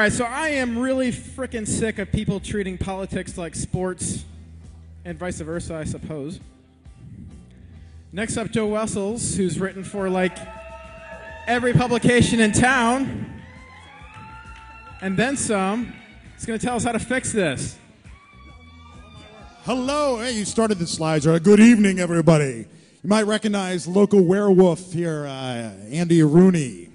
right, so I am really freaking sick of people treating politics like sports and vice versa, I suppose. Next up, Joe Wessels, who's written for like every publication in town, and then some. He's going to tell us how to fix this. Hello. Hey, you started the slides. Right. Good evening, everybody. You might recognize local werewolf here, Andy Rooney.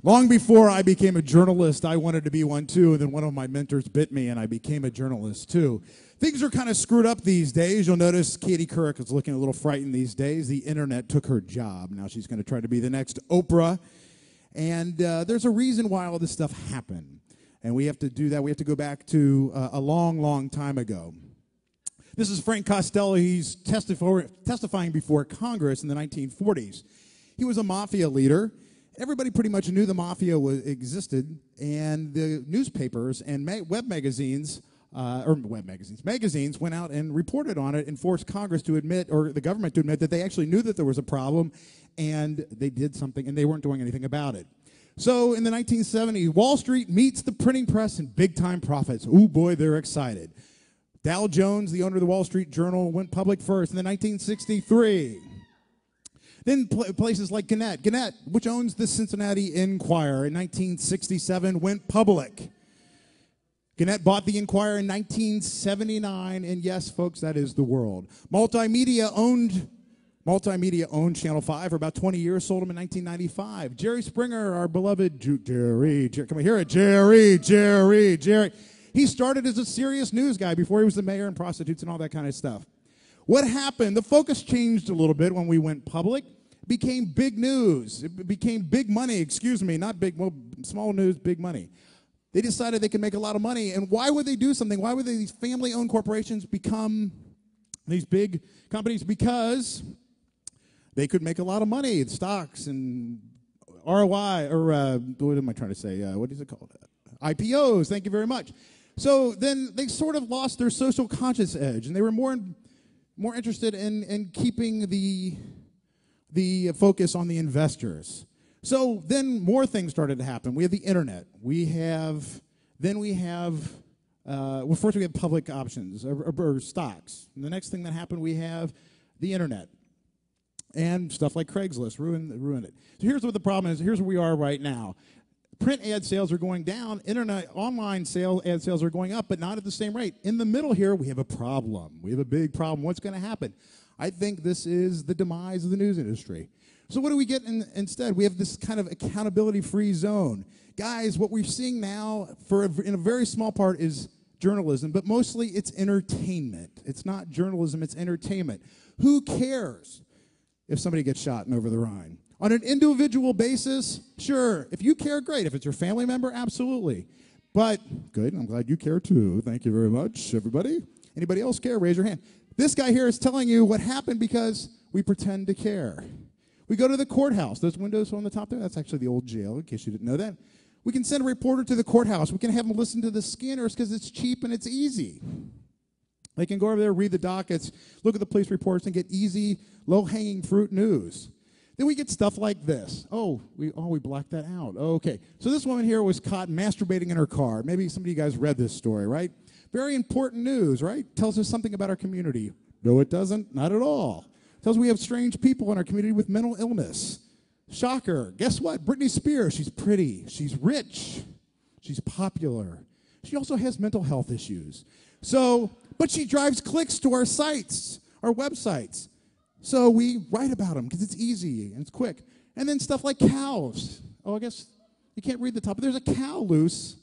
Long before I became a journalist, I wanted to be one too, and then one of my mentors bit me, and I became a journalist too. Things are kind of screwed up these days. You'll notice Katie Couric is looking a little frightened these days. The internet took her job. Now she's going to try to be the next Oprah, and there's a reason why all this stuff happened. And we have to do that. We have to go back to a long, long time ago. This is Frank Costello. He's testifying before Congress in the 1940s. He was a mafia leader. Everybody pretty much knew the mafia existed, and the newspapers and magazines went out and reported on it and forced Congress to admit, or the government to admit, that they actually knew that there was a problem, and they did something, and they weren't doing anything about it. So in the 1970s, Wall Street meets the printing press and big-time profits. Ooh, boy, they're excited. Dow Jones, the owner of the Wall Street Journal, went public first in the 1963. Then places like Gannett, which owns the Cincinnati Enquirer, in 1967 went public. Gannett bought the Enquirer in 1979, and yes, folks, that is the world. Multimedia owned Channel 5 for about 20 years, sold them in 1995. Jerry Springer, our beloved Jerry, come on, hear it, Jerry. He started as a serious news guy before he was the mayor and prostitutes and all that kind of stuff. What happened? The focus changed a little bit when we went public. It became big news. It became big money, small news, big money. They decided they could make a lot of money, and why would they do something? Why would these family-owned corporations become these big companies? Because they could make a lot of money, stocks and ROI, or what am I trying to say? What is it called? IPOs, thank you very much. So then they sort of lost their social conscious edge, and they were more interested in keeping the focus on the investors. So then more things started to happen. We have the internet. First we have public options, or stocks. And the next thing that happened, we have the internet. And stuff like Craigslist ruined it. So here's what the problem is. Here's where we are right now. Print ad sales are going down. Online ad sales are going up, but not at the same rate. In the middle here, we have a problem. We have a big problem. What's going to happen? I think this is the demise of the news industry. So what do we get instead? We have this kind of accountability-free zone. Guys, what we're seeing now, in a very small part, is journalism, but mostly it's entertainment. It's not journalism, it's entertainment. Who cares if somebody gets shot over the Rhine? On an individual basis, sure. If you care, great. If it's your family member, absolutely. But, good, I'm glad you care too. Thank you very much, everybody. Anybody else care? Raise your hand. This guy here is telling you what happened because we pretend to care. We go to the courthouse. Those windows on the top there, that's actually the old jail, in case you didn't know that. We can send a reporter to the courthouse. We can have them listen to the scanners because it's cheap and it's easy. They can go over there, read the dockets, look at the police reports, and get easy, low-hanging fruit news. Then we get stuff like this. We blacked that out. Okay. So this woman here was caught masturbating in her car. Maybe some of you guys read this story, right? Very important news, right? Tells us something about our community. No, it doesn't. Not at all. Tells us we have strange people in our community with mental illness. Shocker. Guess what? Britney Spears, she's pretty. She's rich. She's popular. She also has mental health issues. But she drives clicks to our sites, our websites. So we write about them because it's easy and it's quick. And then stuff like cows. I guess you can't read the top, but there's a cow loose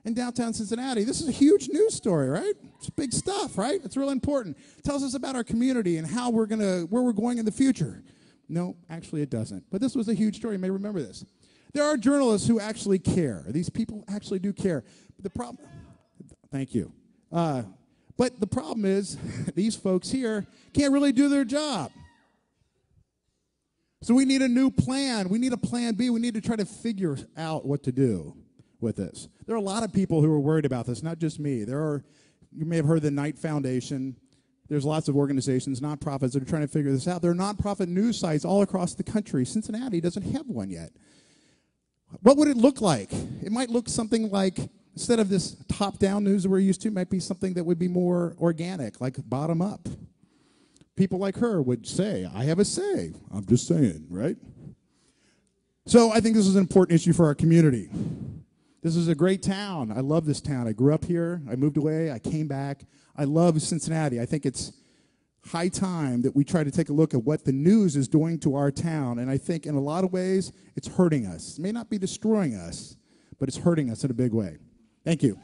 in downtown Cincinnati. This is a huge news story, right? It's big stuff, right? It's really important. It tells us about our community and where we're going in the future. No, actually it doesn't. But this was a huge story. You may remember this. There are journalists who actually care. These people actually do care. But thank you. But the problem is these folks here can't really do their job. So we need a new plan. We need a plan B. We need to try to figure out what to do with this. There are a lot of people who are worried about this, not just me. You may have heard the Knight Foundation. There's lots of organizations, nonprofits that are trying to figure this out. There are nonprofit news sites all across the country. Cincinnati doesn't have one yet. What would it look like? It might look something like, instead of this top-down news that we're used to, it might be something that would be more organic, like bottom-up. People like her would say, I have a say. I'm just saying, right? So I think this is an important issue for our community. This is a great town. I love this town. I grew up here. I moved away. I came back. I love Cincinnati. I think it's high time that we try to take a look at what the news is doing to our town. And I think in a lot of ways, it's hurting us. It may not be destroying us, but it's hurting us in a big way. Thank you.